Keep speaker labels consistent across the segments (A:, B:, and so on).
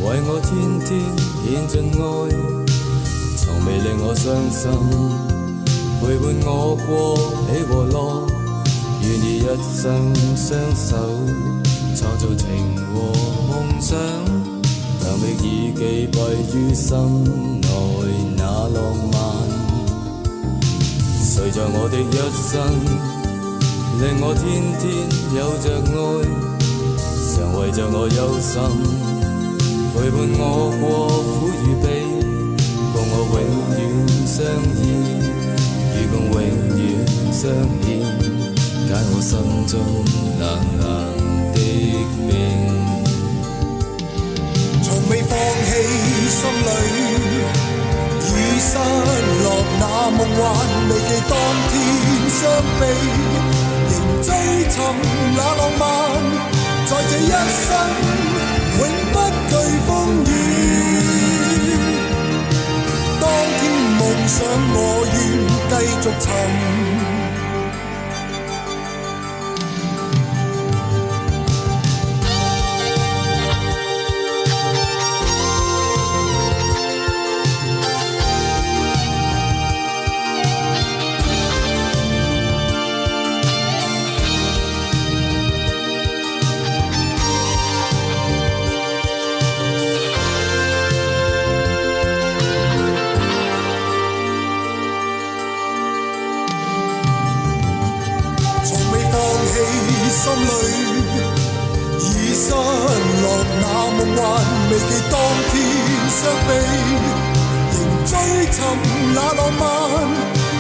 A: 为我天天献尽爱，从未令我伤心，陪伴我过喜和乐，愿意一生相守，创造情和梦想，但觅已记闭于心内那浪漫。谁在我的一生，令我天天有着爱，常为着我忧心，陪伴我过苦与悲，共我永远相依，与共永远相牵，解我心中冷冷的冰。
B: 從未放棄心裏已失落那夢幻，未記當天傷悲，仍追尋那浪漫，在這一生永不懼風雨。當天夢想我願繼續尋。心裏已失落那夢幻，未記當天傷悲，仍追尋那浪漫，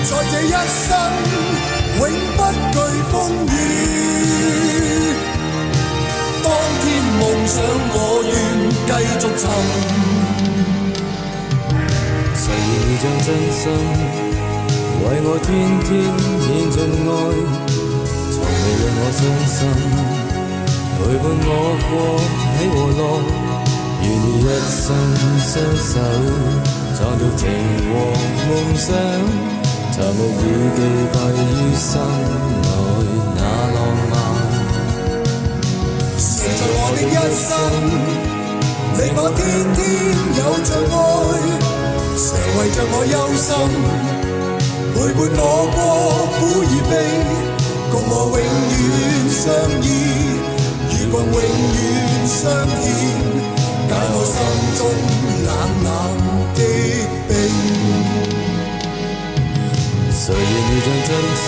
B: 在這一生永不懼風雨。當天夢想我願繼續尋，
A: 誰願意將真心為我天天獻盡愛，未令我傷心，陪伴我過喜和樂，願意一生相守，創造情和夢想，尋覓已記閉於心內那浪漫。
B: 誰在我的一生，令我天天有着愛，常為着我憂心，陪伴我過苦與悲，共我永遠相依，如共永遠相牽，解我心中冷冷的冰。
A: 誰願意將真心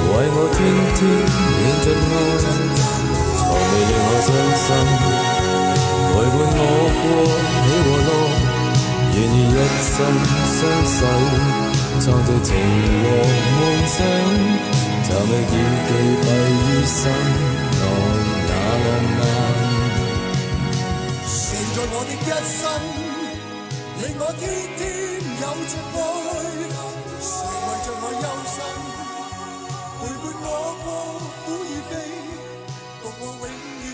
A: 為我天天獻盡愛，從未令我傷心，陪伴我過喜和樂，願意一生相守，創造情和夢想，尋覓已記閉於心內那浪漫。
B: 誰在我的一生，令我天天有着愛，常為着我憂心，陪伴我過苦與悲，共我永遠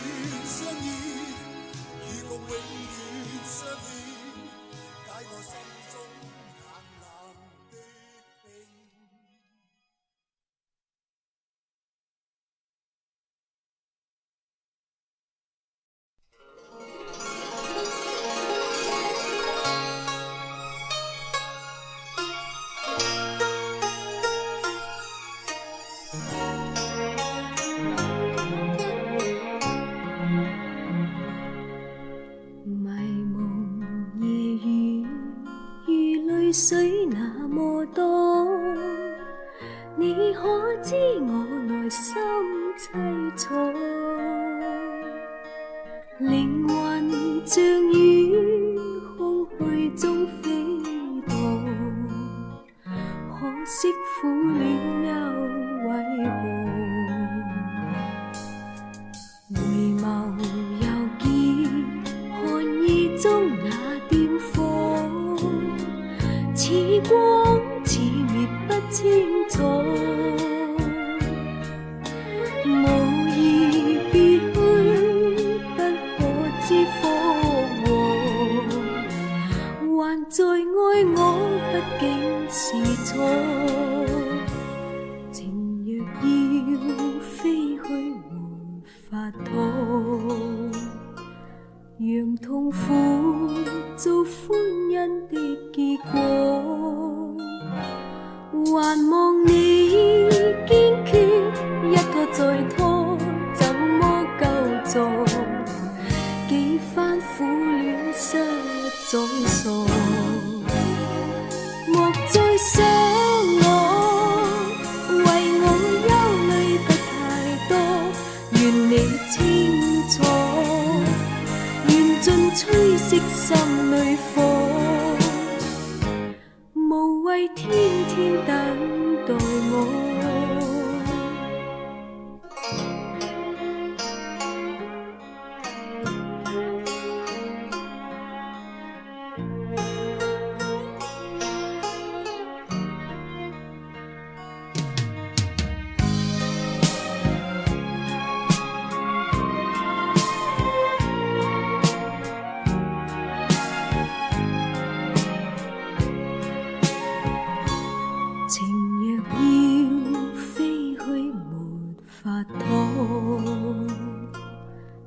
B: 相依，與共永遠相牽，解我心中冷冷的冰。
C: 水那麼多，你可知我內心凄楚？靈魂像於空虛中飛墮，可惜苦戀又為何？回眸又見寒意中那點火，似光似滅不清楚，無意別去不可知福禍，還在愛我畢竟是錯，情若要飛去沒法躲，讓痛苦做歡欣的結果，還望你堅決，一拖再拖，怎麼救助？幾番苦戀實在傻，莫再想我，為我憂慮得太多，願你清楚，願盡吹熄心裏火，無謂天天等待我。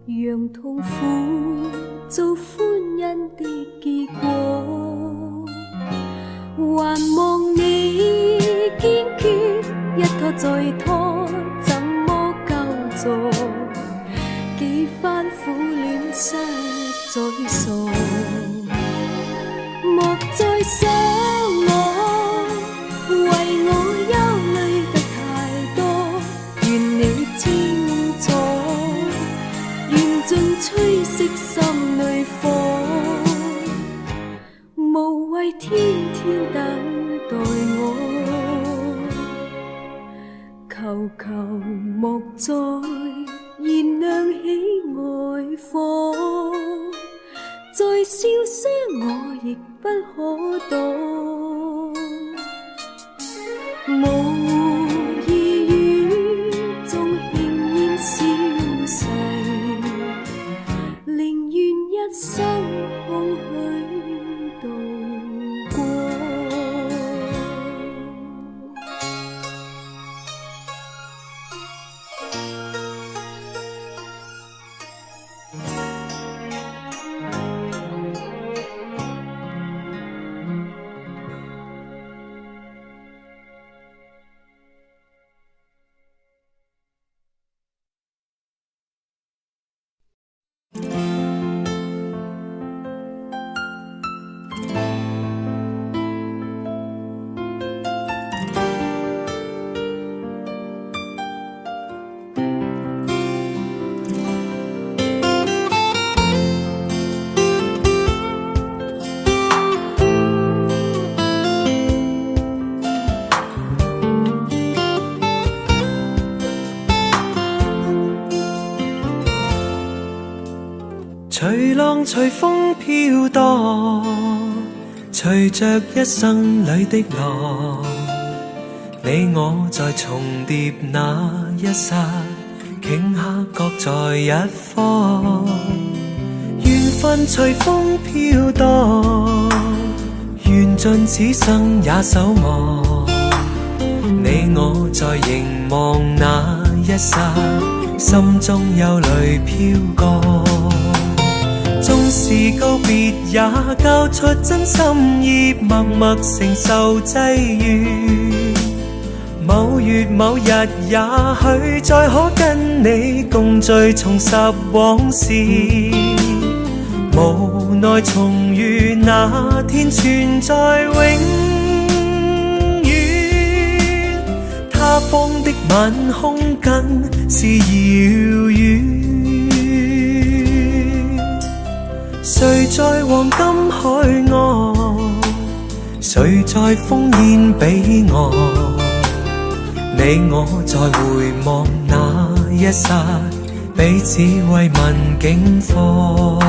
C: 讓痛苦做歡欣的結果，還望你堅決，一拖再拖，怎麼救助？幾番苦戀實在傻，莫再想我，為我憂慮得太多，願你清楚，盡吹熄心裏火，無謂天天等待我，求求莫再燃亮起愛火，再燒傷我亦不可躲，無意於中輕煙消逝，寧願一生空虛度過。
D: 隨浪隨風飄蕩，隨着一生裏的浪，你我在重疊那一剎，頃刻各在一方。緣分隨風飄蕩，緣盡此生也守望。你我在凝望那一剎，心中憂慮飄過。縱是告別也交出真心意，默默承受際遇。某月某日也許再可跟你共聚，重拾往事。無奈重遇那天存在永遠，他方的晚空更是遙遠。誰在黃金海岸，誰在烽煙彼岸？你我在回望那一剎，彼此慰問境況。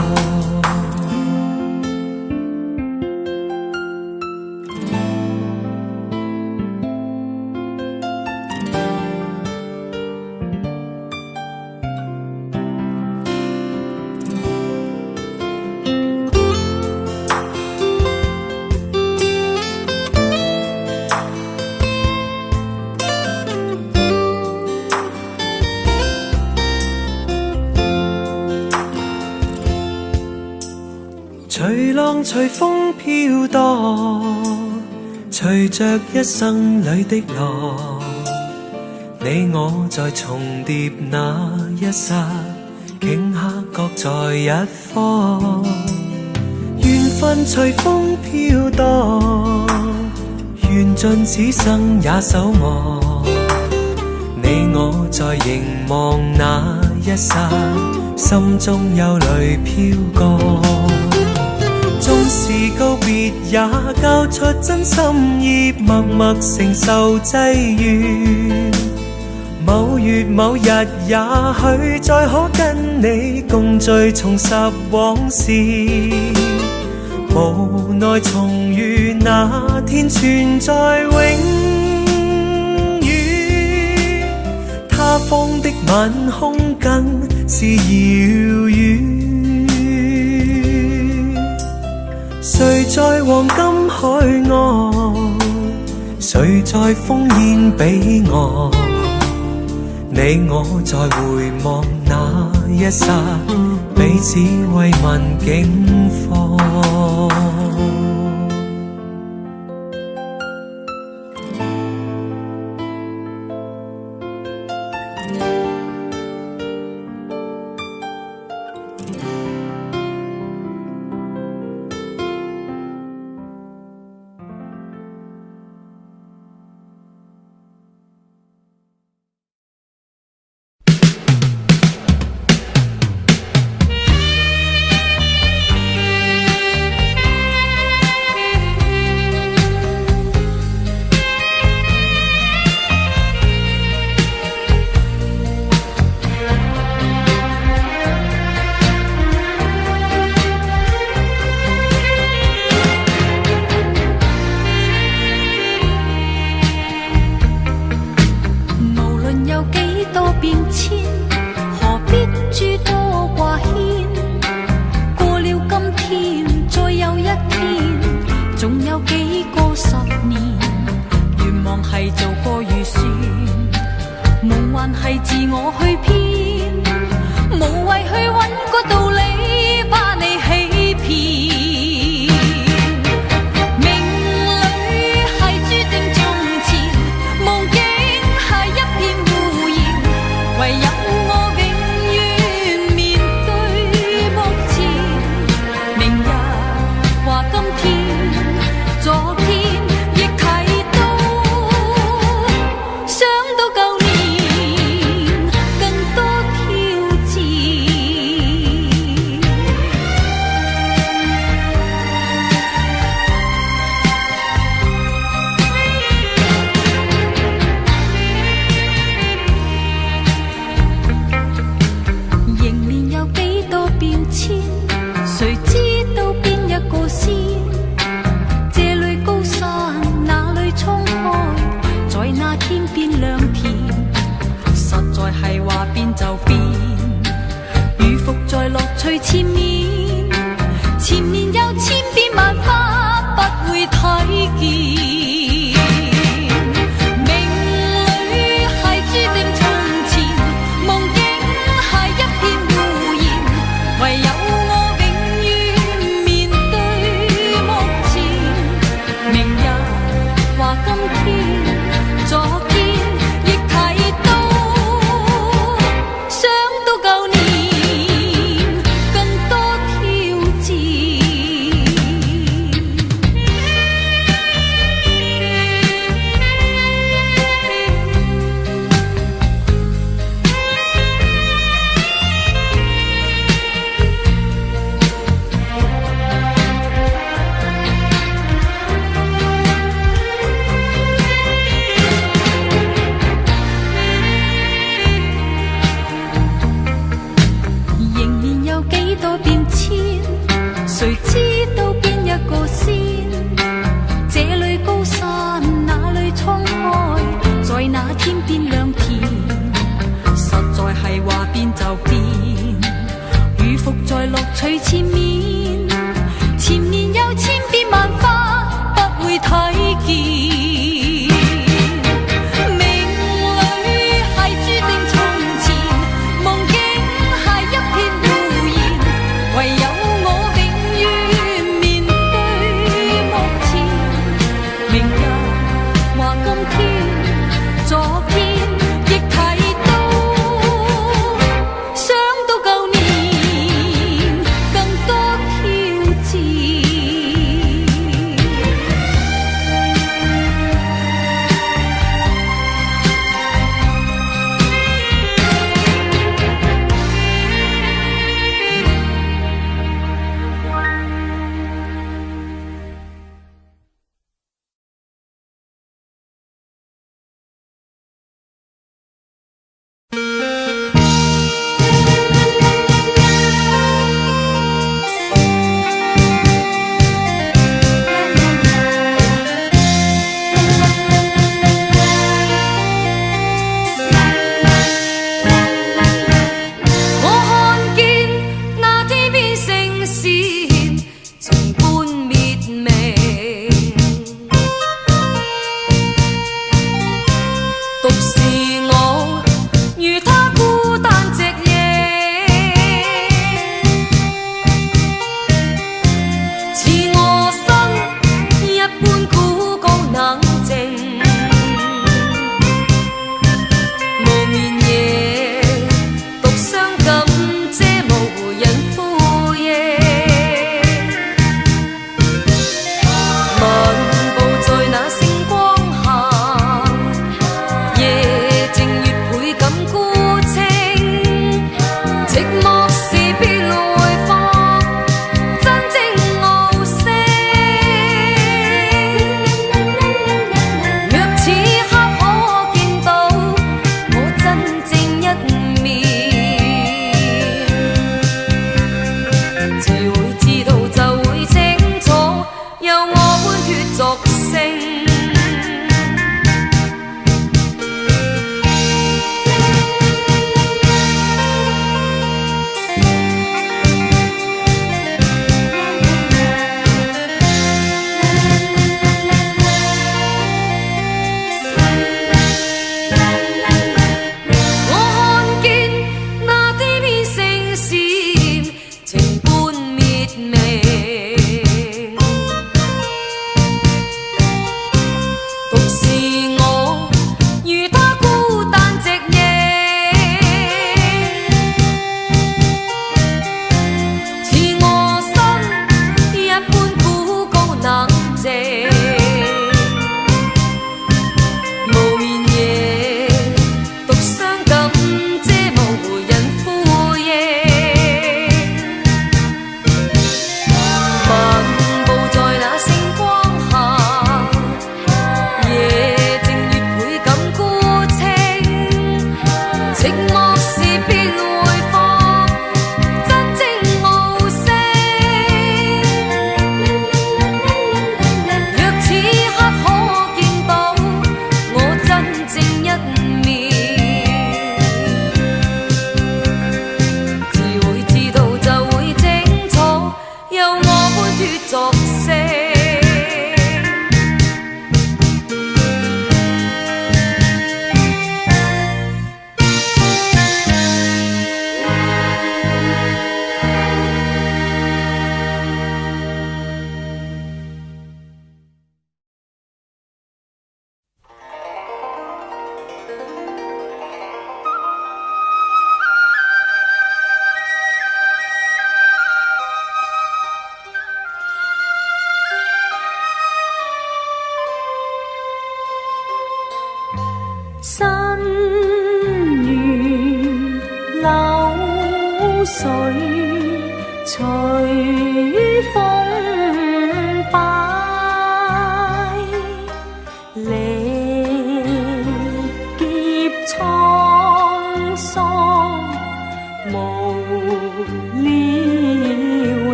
D: 隨浪隨風飄蕩，隨着一生裏的浪，你我在重疊那一剎，頃刻各在一方。緣分隨風飄蕩，緣盡此生也守望。你我在凝望那一剎，心中有淚飄過。縱是告別也交出真心意，默默承受際遇。某月某日也許再可跟你共聚重拾往事，無奈重遇那天存在永遠，他方的晚空更是遙遠。誰在黃金海岸，誰在烽煙彼岸，你我在回望那一剎，彼此慰問境況。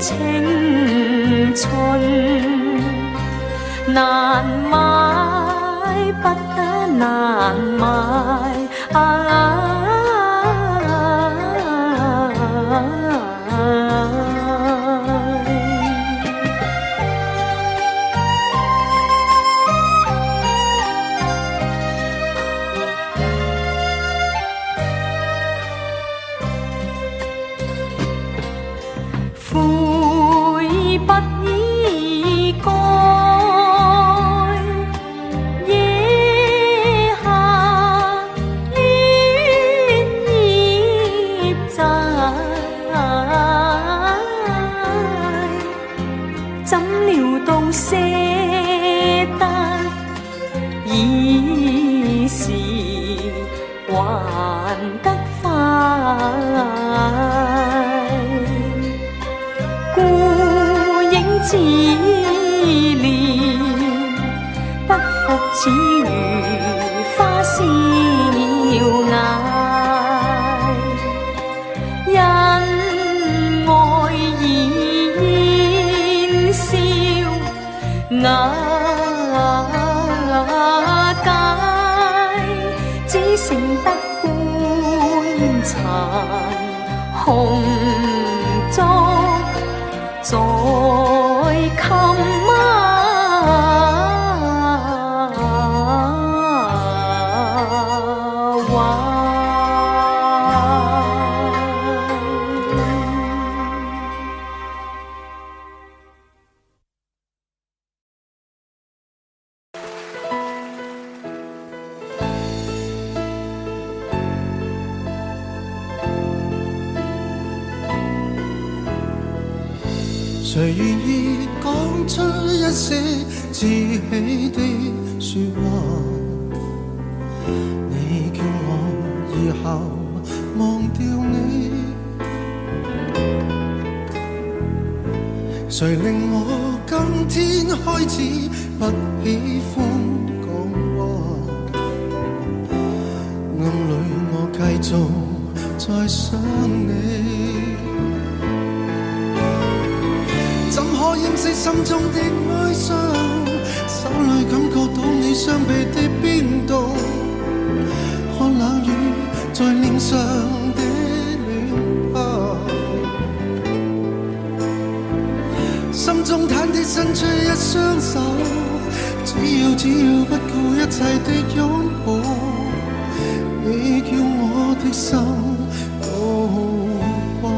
C: 青春難買，不得難買自憐，不復似如花燒艾，因愛而燃燒瓦解，只剩得棺殘紅燭在襟
B: 誰願意講出一些志氣的說話？你叫我以後忘掉你，誰令我今天開始不喜歡講話？暗裏我繼續在想你。怎可掩飾心中的哀傷？手裏感覺到你雙臂的冰凍，看冷雨在臉上的亂拍，心中忐忑伸出一雙手，只要不顧一切的擁抱，你叫我的心都光。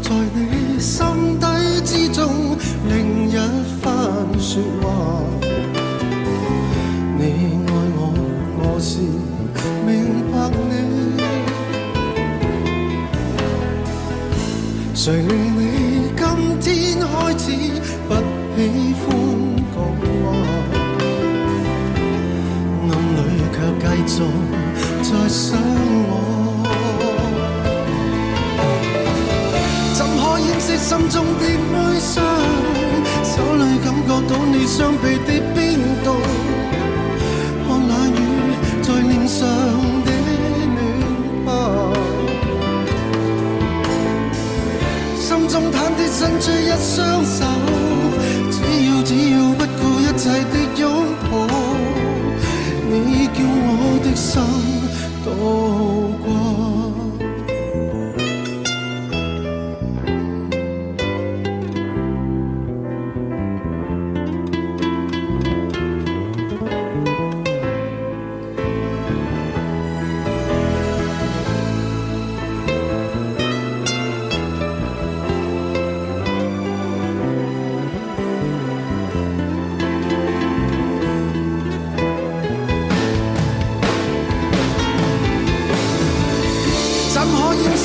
B: 在你心底之中另一番說話，你愛我，我是明白你，誰令你今天開始不喜歡講話，暗裏卻繼續在想我，心中的哀傷，手裏感覺到你雙臂的冰凍，看冷雨在臉上的亂拍，心中忐忑伸出一雙手，只要不顧一切的擁抱，你叫我的心都光。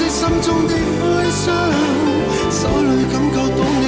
B: 心中的哀傷，手裏感覺到你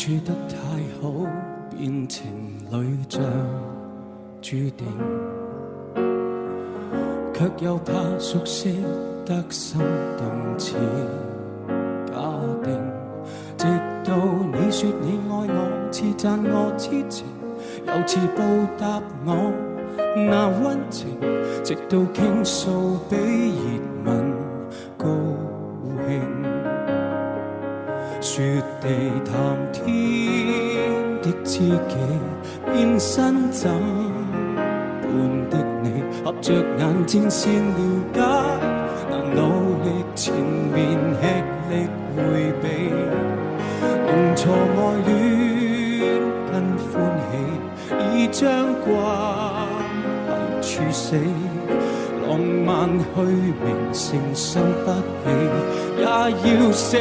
E: 處得太好，變情侶像注定，卻又怕熟悉得心動似假定。直到你說你愛我，似讚我痴情，又似報答我那溫情，直到傾訴比熱吻高興。雪地談天的知己，變身怎般的你，合着眼睛先了解，但努力前面吃力迴避，弄錯愛戀跟歡喜，已將關係處死。浪漫虛名承受不起，也要捨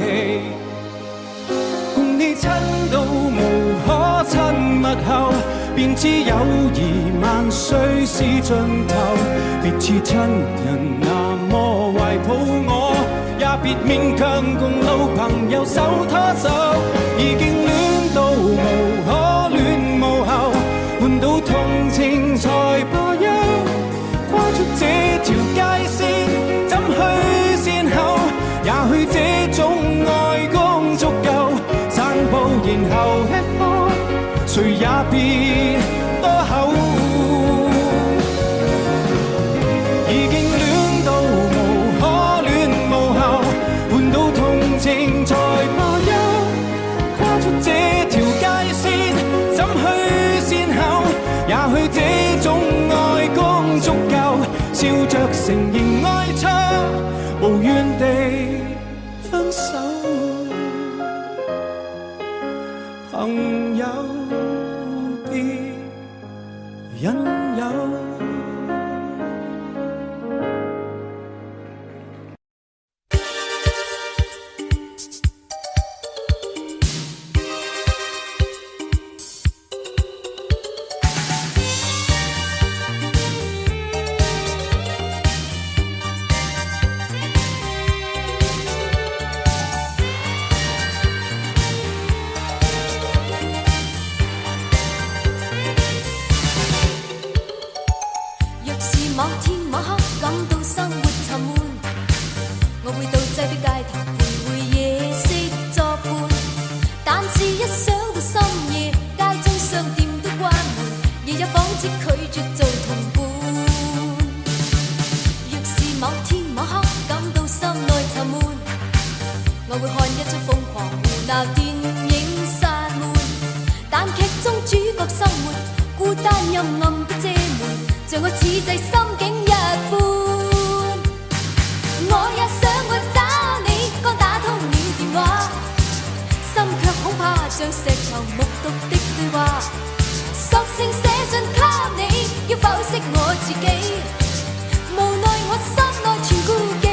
E: 棄。共你親到無可親密後，便知友誼萬歲是盡頭。別似親人那麼懷抱我，也別勉強共老朋友手拖手。已經戀到無可戀慕後，換到同情才罷休。跨出這條界線，怎去善後？也許這種愛功足夠，散步然後吃喝，誰也別多口。已經戀到無可戀慕後，換到同情才罷休。跨出這條界線，怎去善後？也許這種愛功足夠，笑着承認愛錯，無怨地分手。朋友別引誘。
C: 某天某刻感到生活沉悶，我會到擠迫街頭徘徊夜色作伴。但是一想到深夜，街中商店都關門，夜也仿似拒絕做同伴。若是某天某刻感到心內沉悶，我會看一出瘋狂胡鬧電影散悶。但劇中主角生活孤單陰暗的遮門，像我此際心境一般。我也想過找你，剛打通了電話，心卻恐怕像石頭木獨的對話。索性寫信給你，要剖析我自己，無奈我心內全顧忌。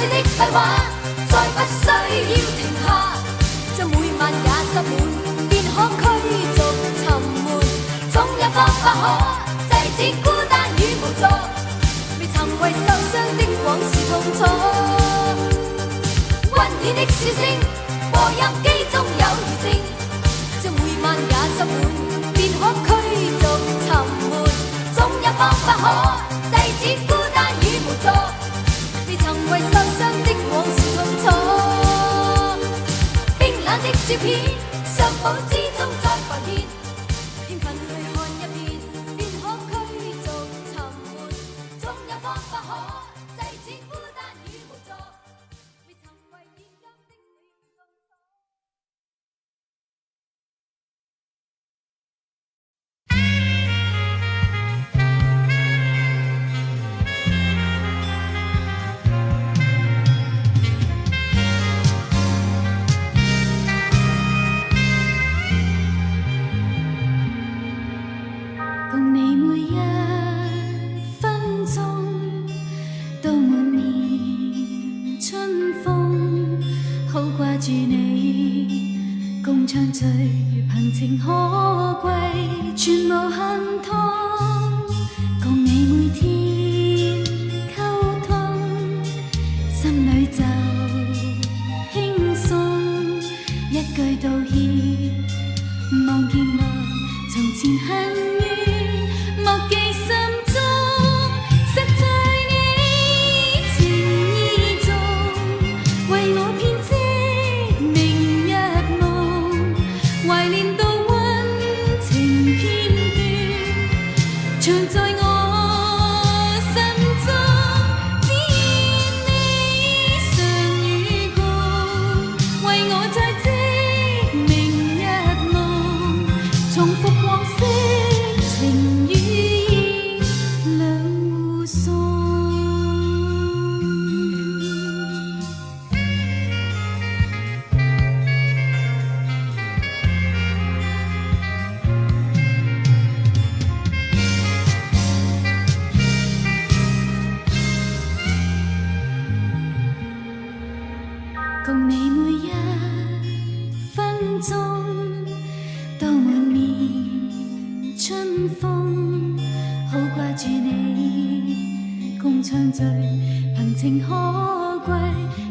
C: 碎的廢話，再不需要停下。將每晚也塞滿，便可驅逐沉悶。總有方法可制止孤單與無助，未曾為受傷的往事痛楚。溫暖的笑聲，播音機中有餘證，將每晚也塞滿，便可驅逐沉悶。總有方法可制止孤單與無助，未曾為受傷的往事痛楚。冰冷的照片，相簿之中再浮現，興奮去看一遍，便可驅逐沉悶。總有方法可制止孤單與無助，未曾為現今的你痛楚。共你每一分鐘都滿面春風，好掛住你，共暢聚憑情可貴，全無恨痛。共你每天溝通，心裏就輕鬆，一句道歉，望見我從前恨怨，莫記心中，實在你情意重，為我編織明日夢，懷念到溫情片段，常在我心中，只願你常與共，為我再織明日夢，重複往昔情與義兩互送。共你每一分鐘都滿面春風，好掛住你，共暢聚憑情可貴，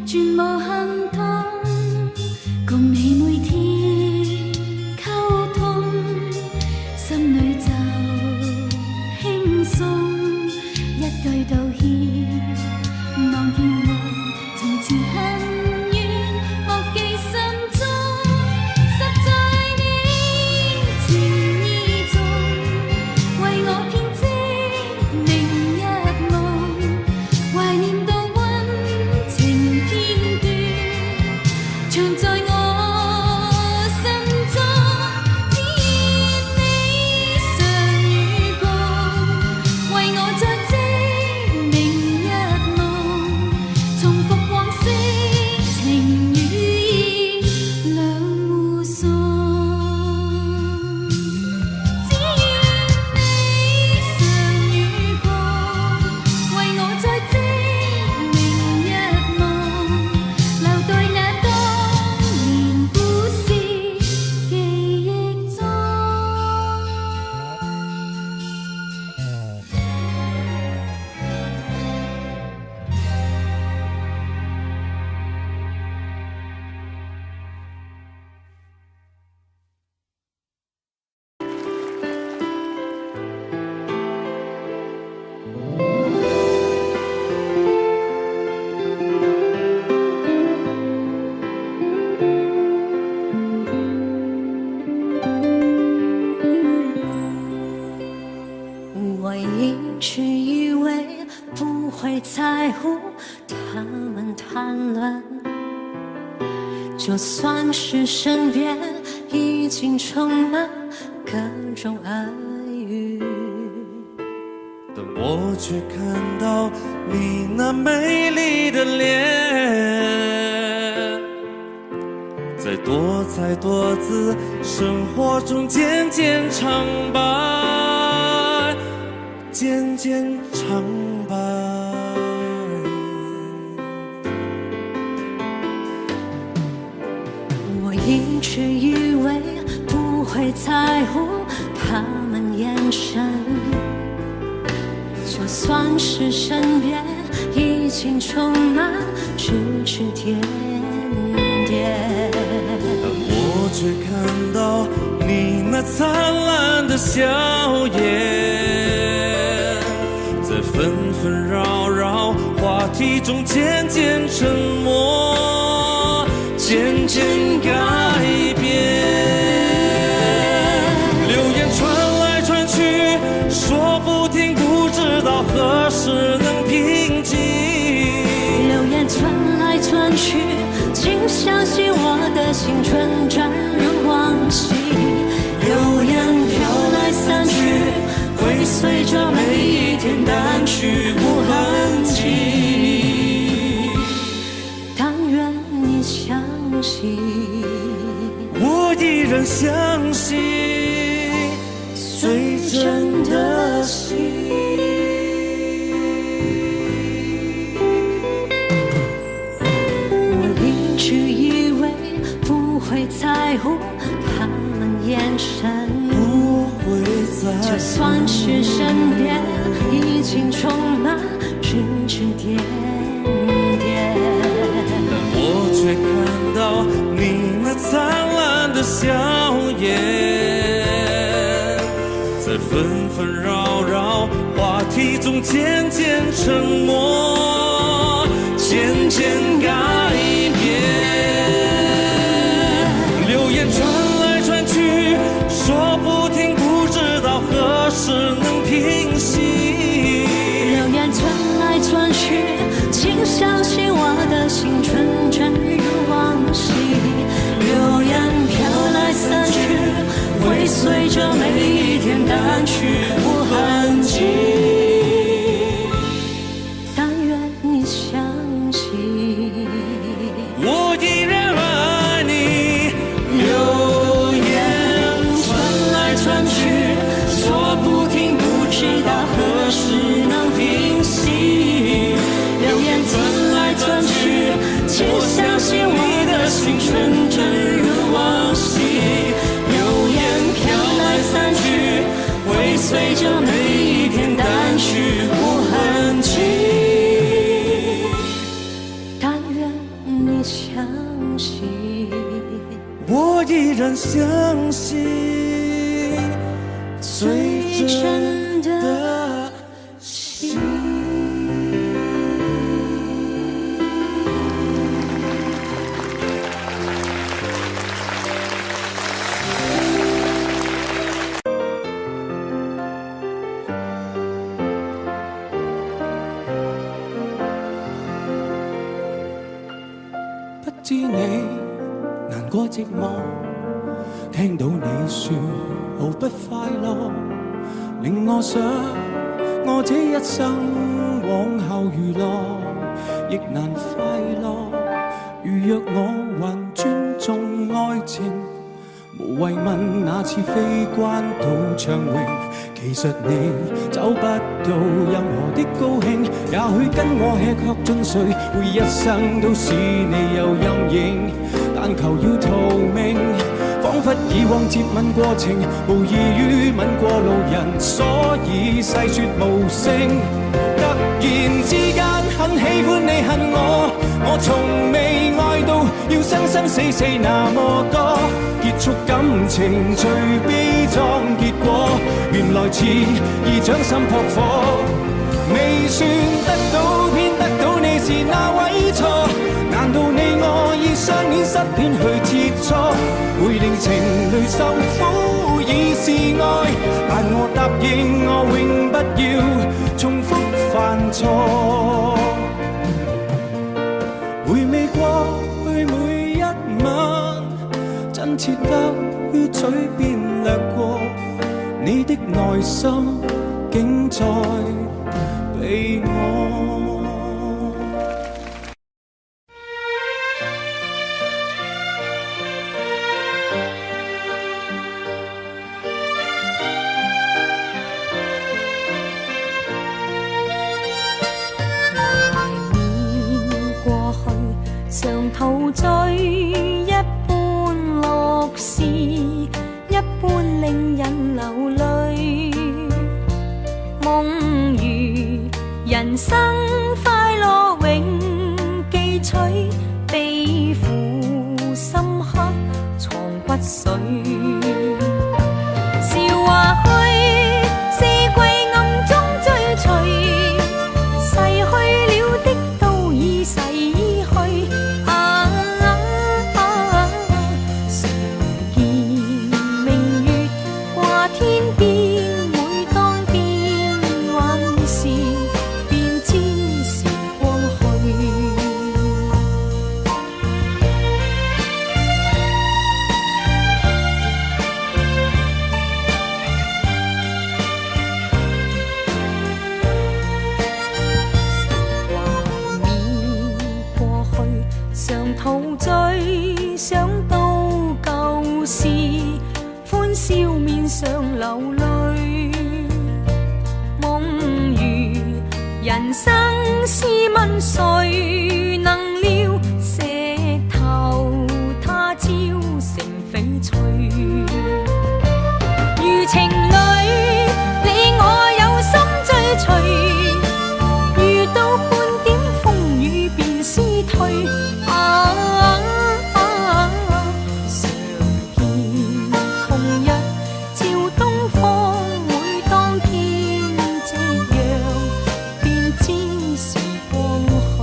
C: 全無恨痛。共你每天溝通，心裏就輕鬆，一句道歉，望見我從前恨怨，莫記心中，實在你情意重，為我編織明日夢，懷念到溫情片段，常在我心中，只願你常與共，為我再織明日夢，重複往昔情與義兩互送。只願你常與共，為我再織明日夢，留待那當年故事記憶中。
F: 我一直以为不会在乎他们谈论，就算是身边已经充满各种耳语，
G: 但我却看到你那美丽的脸，在多彩多姿生活中渐渐苍白，渐渐苍白。
F: 一直以为不会在乎他们眼神，就算是身边已经充满指指点点，
G: 我却看到你那灿烂的笑颜，在纷纷扰扰话题中渐渐沉默，渐渐改变。流言传来传去，说不停，不知道何时能平静。
F: 流言传来传去，请相信我的心纯真如往昔。流言飘来散去，会随着每一天淡去无痕迹。但愿你相信，
G: 我依然相信最真的心。
F: 我一直以为不会在乎他们眼神，
G: 不会再，
F: 就算是身边已经充满指指点点，
G: 但我却看到你那灿烂的笑颜，在纷纷扰扰话题中渐渐沉默，渐渐改变。流言传来传去，说不停，不知道何时能平息。
F: 流言传来传去，请相信我的心纯真如往昔。流言飘来散去，会随着每一天淡去无痕迹。但愿你相信，
G: 我依然爱你。流言传来传去，说不停，不知道何时能平息。流言传来传去，请相信我的心纯真如往昔。流言飘来散去，会随着每一天淡去无痕迹。
F: 但愿你相信，
G: 我依然相信最真的心。
E: 不知你難過寂寞，聽到你說毫不快樂，令我想我這一生往後娛樂亦難快樂。如若我還尊重愛情，無謂問那次飛關到長榮，其實你找不到任何的高興，也許跟我吃喝進睡，會一生都使你有陰影，但求要逃命，彷彿以往接吻過程無異於吻過路人，所以細說無聲。突然之間很喜歡你恨我，我從未愛到要生生死死那麼多，結束感情最悲壯結果，原來似已掌心撲火，未算得到偏得到你是那位錯，難道你我以相戀失戀去切磋，會令情侶受苦已是愛，但我答應我永不要重複犯錯，回味過去每一晚，真切得於嘴邊掠過，你的內心竟在被我。
C: 常陶醉一般
F: 事一般令人流淚。夢如人生快樂永記取，悲苦深刻藏骨髓。笑話去，四季暗中追隨，逝去了的都已逝去。常見明月掛天邊，每當變幻時，便知時光去。懷緬過去，常陶醉，想到舊事，歡笑面上流淚。夢如人生試問誰能料，石頭他朝成翡翠。如情侶，你我有心追隨，遇到半點風雨便思退。常見紅日照東方，每當天夕陽，便知時光去。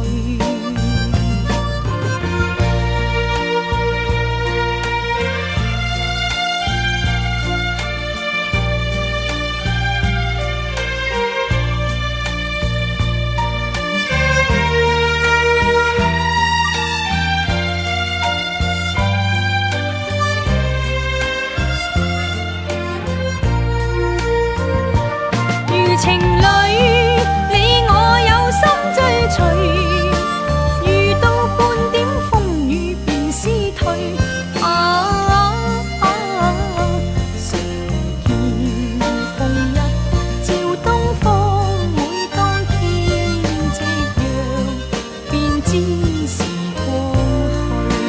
F: 如情侶，你我有心追隨，遇到半點風雨便思退。常見紅日照東方，每當天夕陽，便知時光去。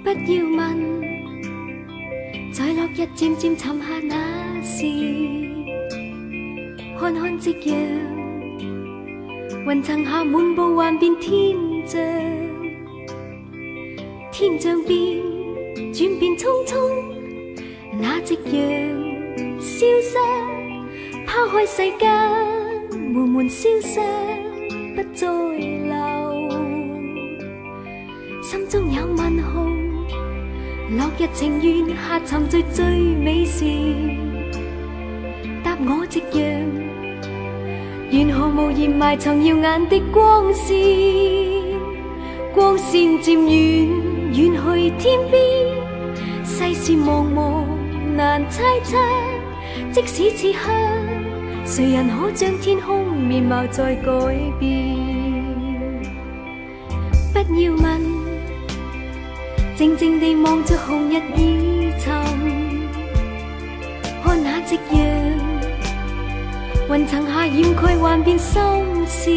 F: 不要問，在落日漸漸沉下那時，看看夕陽，雲層下滿布幻變天象，天象變，轉變匆匆，那夕陽消失，拋開世間，悶悶消失，不再留，心中有問號。落日情願下沉醉最美時，答我夕陽，緣何無言埋藏耀眼的光線，光線漸遠，遠去天邊，世事茫茫難猜測，即使此刻，誰人可將天空面貌再改變？不要問，靜靜地望着紅日已沉，看那夕陽，雲層下掩蓋幻變心事。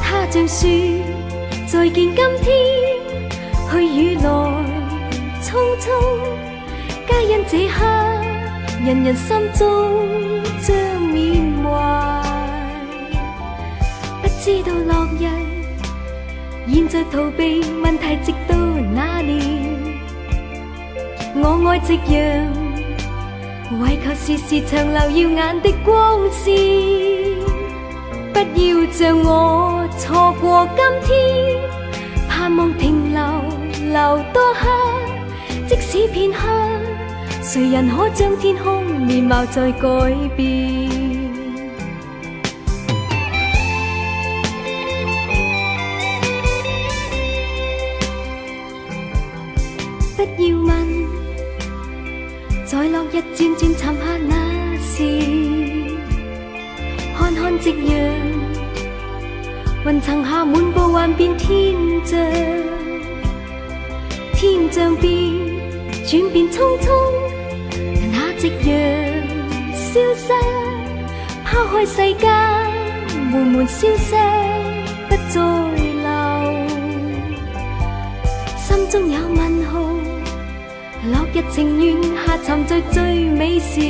F: 他像說再見今天，去與來匆匆，皆因這刻人人心中將緬懷。不知道落日現在逃避問題，直到那年，我愛夕陽，為求時時長留耀眼的光線。不要像我錯過今天，盼望停留留多刻，即使片刻，誰人可將天空面貌再改變？不要問，在落日漸漸沉下那時，看看夕陽，
C: 雲層下滿布幻變天象，天象變轉變匆匆，那夕陽消失，拋開世間悶悶消息，不再留，心中有問號，落日情緣下沉醉最美時，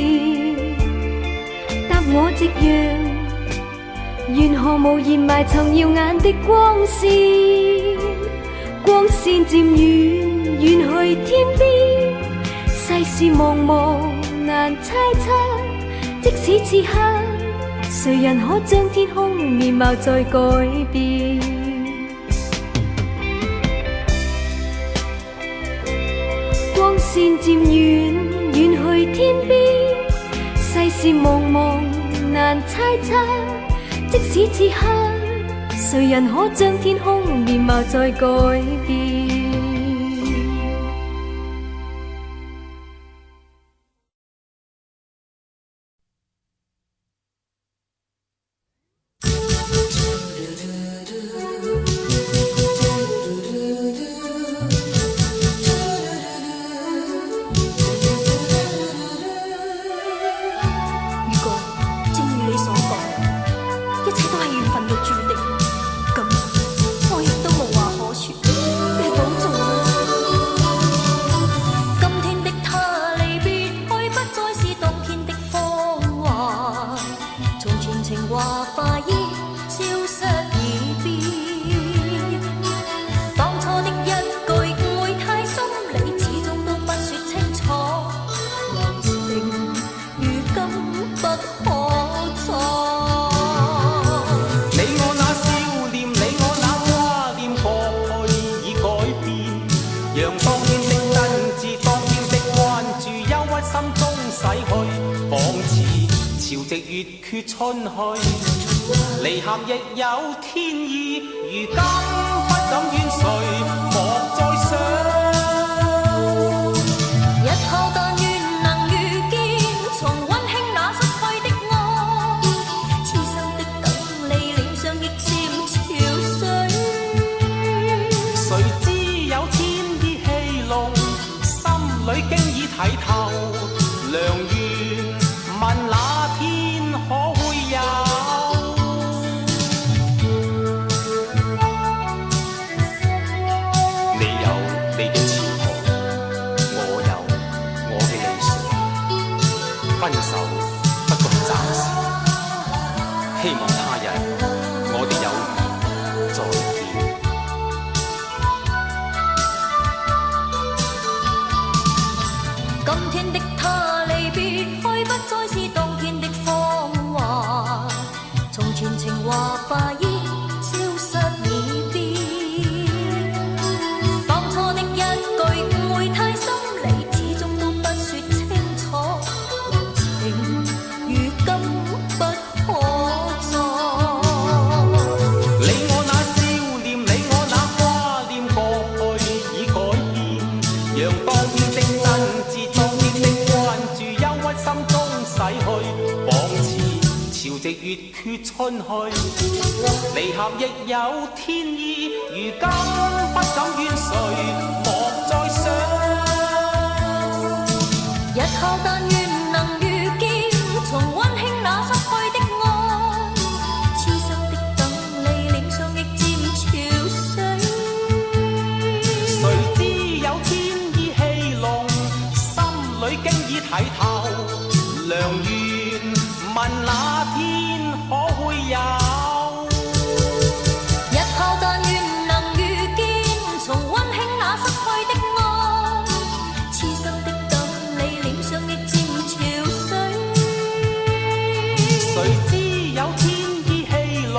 C: 答我夕陽。緣何無言埋藏耀眼的光線，光線漸遠，遠去天邊，世事茫茫難猜測，即使此刻，誰人可將天空面貌再改變？光線漸遠，遠去天邊，世事茫茫難猜測，即使此刻，誰人可將天空面貌再改變？
G: 決春去，離合亦有天意，如今不敢怨誰，莫再想。日後但願能遇見，重溫馨那失去的愛，痴心的等你臉上亦漸潮水。誰知有天意戲弄，心裏經已睇透，良緣問那天可會有？你有你的前途，我有我嘅理想。分手不過暫時，希望他日我哋有緣再見。今天的他離別去，不再是當天的芳華，從前情話化煙消失已變。當初的一句誤會太深，你始終都不說清楚，情如今不可再。你我那笑臉，你我那掛念，過去已改變，讓當天的真摯，當天的關注，憂鬱心中逝去，仿似潮汐月缺春去，離合亦有天意，如今不敢怨誰，莫再想。日後但願能遇見，重溫馨那失去的愛，痴心的等你臉上亦漸潮水。誰知有天意戲弄，心裏經已睇透，良緣問那天可會有？日後但願能遇見，重溫馨那失去的愛，痴心的等你臉上亦漸潮水。誰知有天意戲弄，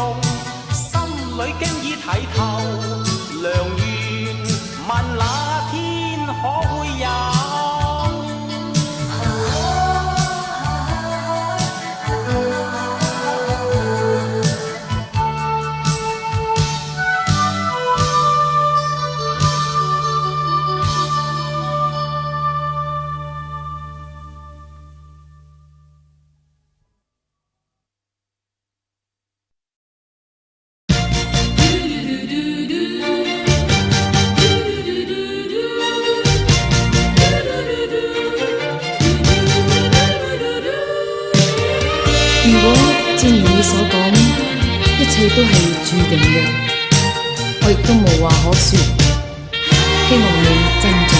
G: 心裏經已睇透，良緣問那天可會有？
C: 你所講，一切都係注定嘅，我亦都無話可說，希望你珍重。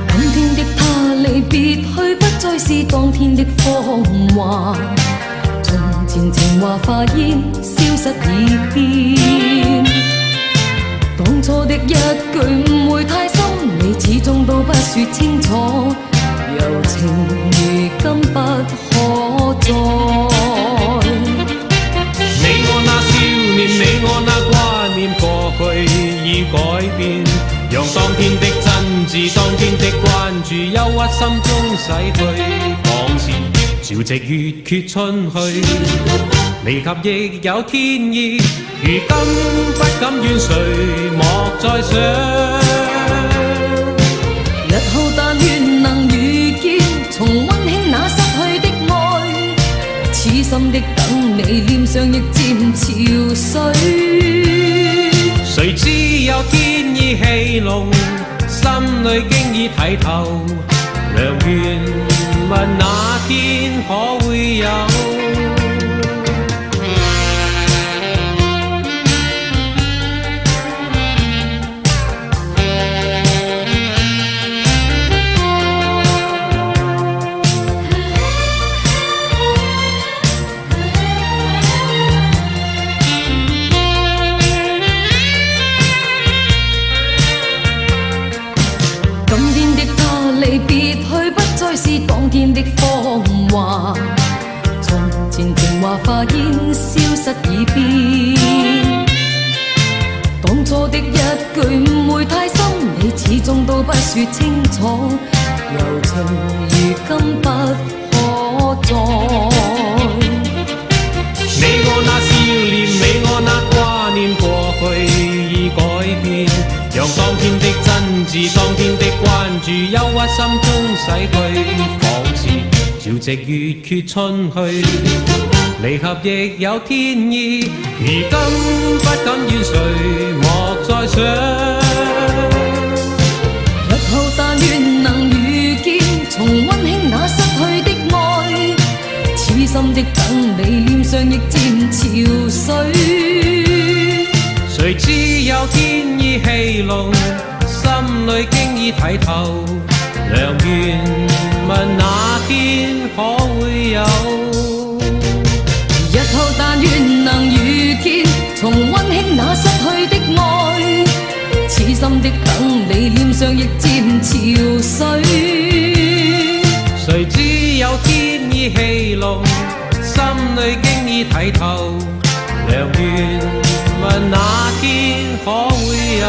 C: 今天的他離別去，不再是當天的芳華，從前情話化煙，消失已變。當初的一句誤會太深，你始終都不說清楚，柔情如今不可再。
G: 你我那少年，你我那掛念，過去已改變，讓當天的真摯，當天的關注，憂鬱心中洗去，往事潮汐月缺春去，離合亦有天意，如今不敢怨誰，莫再想。
C: 日後但願能遇見，重溫馨那失去的愛，痴心的等你，臉上亦漸潮水。
G: 誰知有天意戲弄，心裏經已睇透，良緣問那天可會有？
C: 是當天的芳華，從前情話化煙，消失已變。當初的一句誤會太深，你始終都不說清楚，柔情如今不可再。
G: 你我那少年，你我那掛念，過去已改變，讓當天的真摯，當天的關注，憂鬱心中洗去，仿似潮汐月缺春去，離合亦有天意，如今不敢怨誰，莫再想。
C: 日後但願能遇見，重溫馨那失去的愛，痴心的等你，臉上亦漸潮水。
G: 誰知有天意戲弄，心裏經已睇透，良緣問那天可會有？
C: 日後但願能遇見，重溫馨那失去的愛，痴心的等你，臉上亦漸潮水。
G: 誰知有天意戲弄，心裏經已睇透，良緣問那天可會有？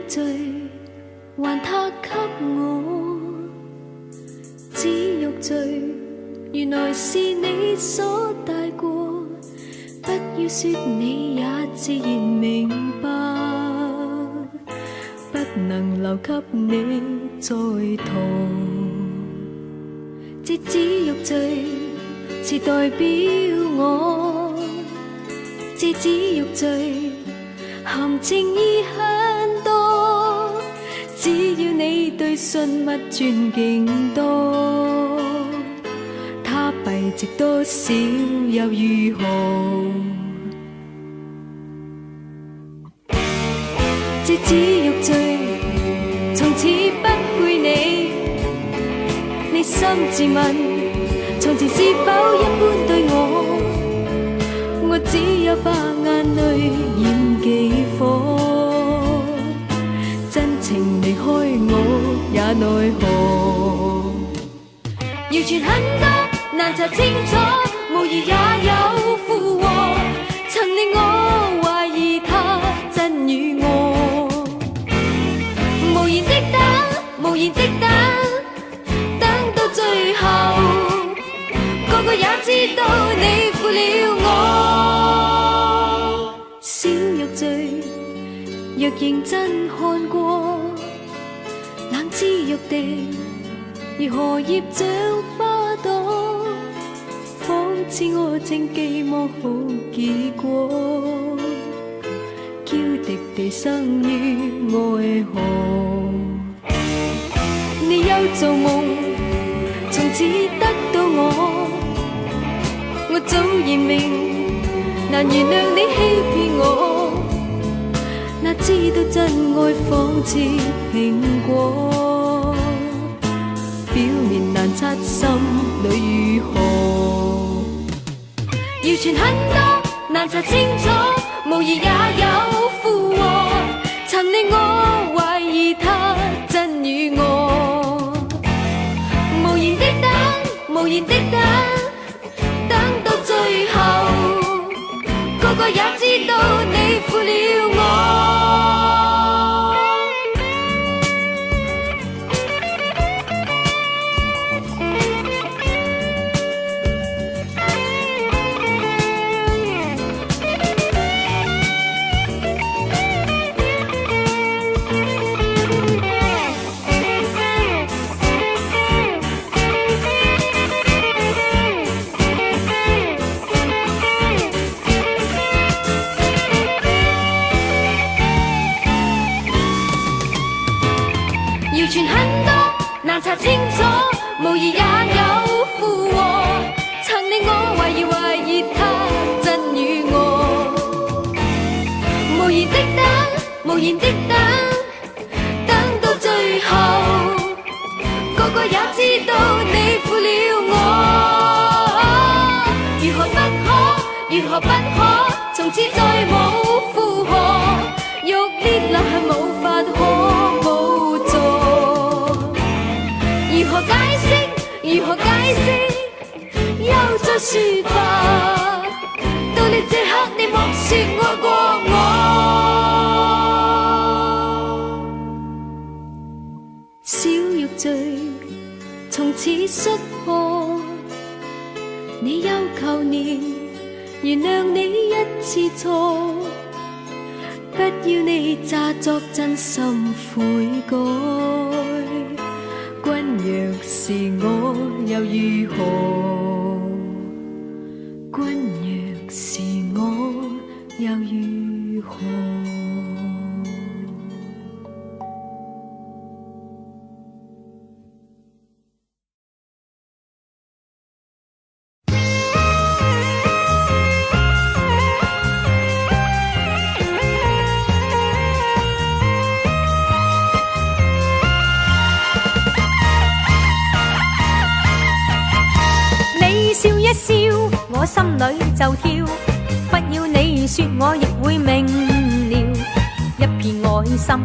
C: 罪還他給我，只欲罪，原來是你所帶過，不要說你也自然明白，不能留給你再逃。這只欲罪是代表我，這只欲罪含情意很多，只要你對信物尊敬多，他幣值多少又如何？這只欲罪從此不配你，你心自問從前是否一般對我？我只有把眼淚染幾顆，真情離開我也奈何。謠傳很多難查清楚，無疑也有附和，曾令我懷疑他真與我。無言的等，無言的等，等到最後道你負了我。小玉墜，若認真看過，冷枝玉滴，如荷葉像花朵，仿似我正寄望好結果，嬌滴地生於愛河。你又做夢，從此得到我，我早已明，難原諒你欺騙我。哪知道真愛仿似蘋果，表面難測心裏如何。謠傳很多，難查清楚，無疑也有附和。曾令我懷疑他真與我，無言的等，無言的等，等到最後，個個也知道你負了我。謠傳很多，難查清楚，無疑也有附和。曾令我懷疑他真與我，無言的等，無言的等，等到最後，個個也知道你負了我。如何不可，如何不可，從此再冇負荷，欲裂那係無法可補助。如何解釋？如何解釋？又再說吧。到了這刻，你莫說愛過我。小玉墜，從此摔破。你休求年，原諒你一次錯，不要你詐作真心悔改。君若是我又如何？君若是我又如何？
F: 笑一笑，我心裏就跳，不要你說我亦會明了。一片愛心，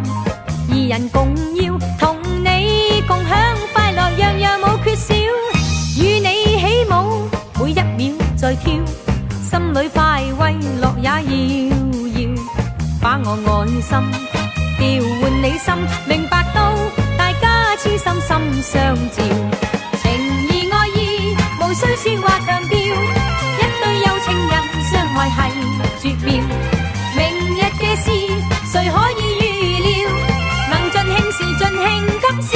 F: 二人共要，同你共享快樂，樣樣冇缺少。與你起舞，每一秒在跳，心裏快慰樂也要要，把我愛心調換你心，明白到大家痴心心相照。無需說話強調，一對有情人相愛係絕妙。明日嘅事誰可以預料？能盡興時盡興今宵，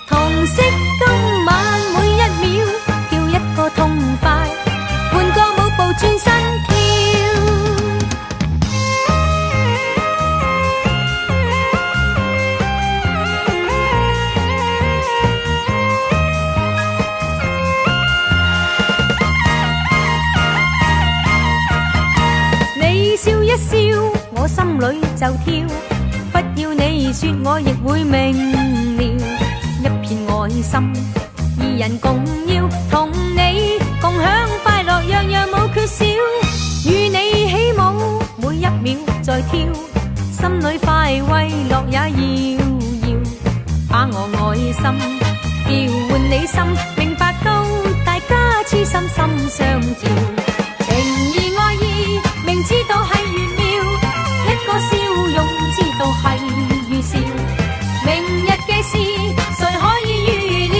F: 同惜今晚每一秒，叫一個痛快，換個舞步轉身跳。笑一笑，我心裏就跳，不要你說我亦會明了。一片愛心，二人共要，同你共享快樂，樣樣冇缺少。與你起舞，每一秒在跳，心裏快慰樂也要要，把我愛心調換你心，明白到大家痴心心相照。情義愛意，明知道係玄妙，一個笑容知道係預兆。明日嘅事誰可以預料？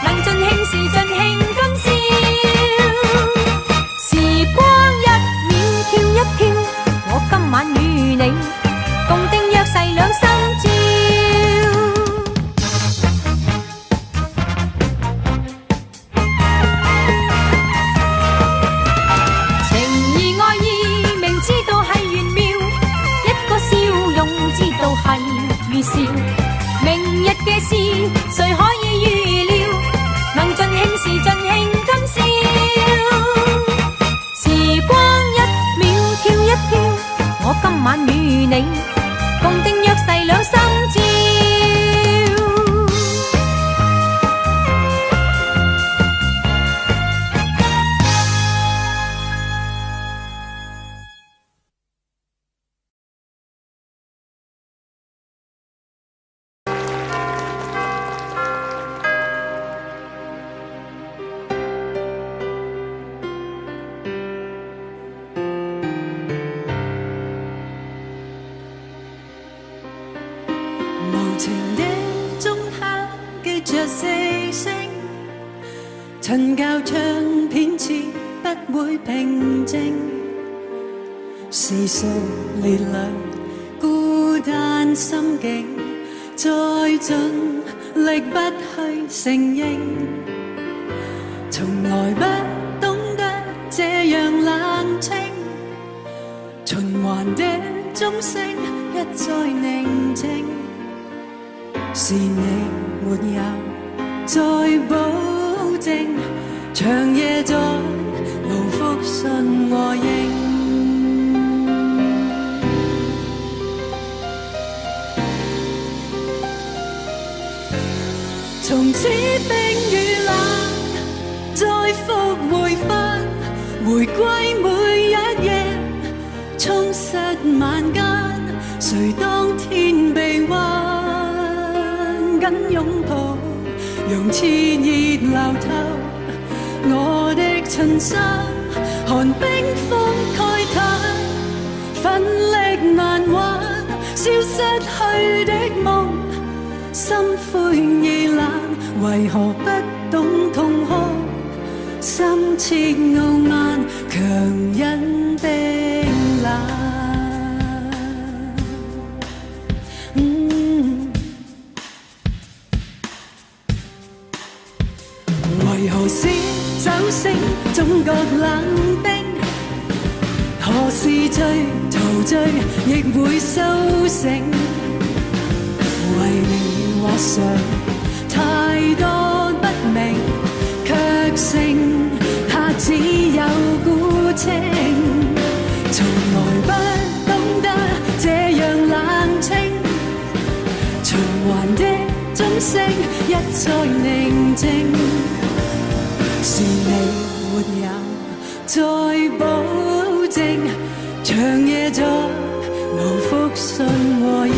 F: 能盡興時盡興今宵。
C: 共定約誓兩心照。
G: 無情的鐘敲記着四聲，陳舊唱片似不會平靜，時常烈亮孤單心境，再盡力不去承認，從來不懂得這樣冷清，循環的鐘聲一再寧靜。是你沒有再保證，長夜在無復信和應。從此冰與冷再復回返，回歸每一夜，充實晚間，誰當天被彎緊擁抱，讓熾熱流透我的襯衫，寒冰封蓋毯，奮力難挽，消失去的夢，心灰意冷，為何不懂痛哭，心切傲慢，強忍冰冷。為何是酒醒總覺冷冰？何時醉陶醉亦會甦醒？為你畫上太多不明，卻剩下只有孤清。從來不懂得這樣冷清，循環的鐘聲一再寧靜。是你沒有再保證，長夜在無復信和應。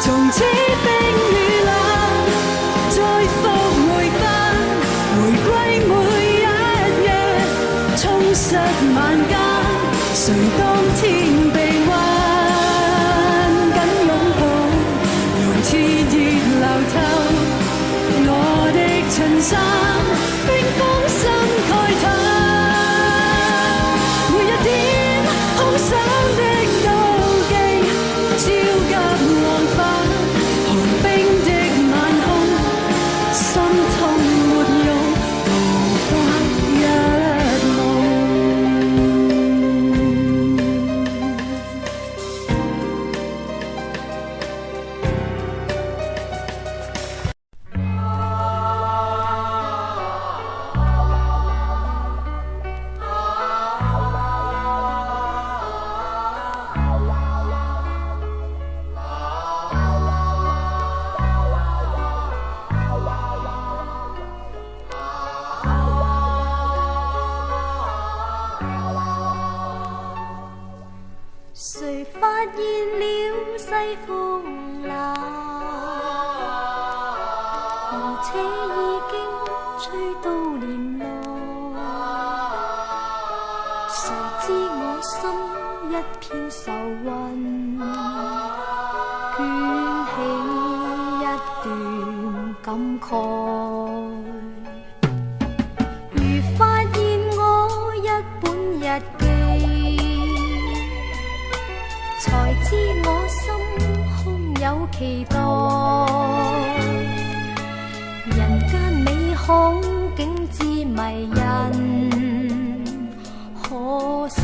G: 從此冰與冷再復回返，回歸每一夜，充實晚間，誰當天被襯衫冰封心蓋毯，每一點空想的妒忌，焦急往返，寒冰的晚空，心痛沒用，無法一夢。
C: 誰發現了西風冷，而且已經吹到連浪。誰知我心一片愁雲，捲起一段感慨。如發現我一本日記，才知我心空有期待，人間美好竟至迷人，可惜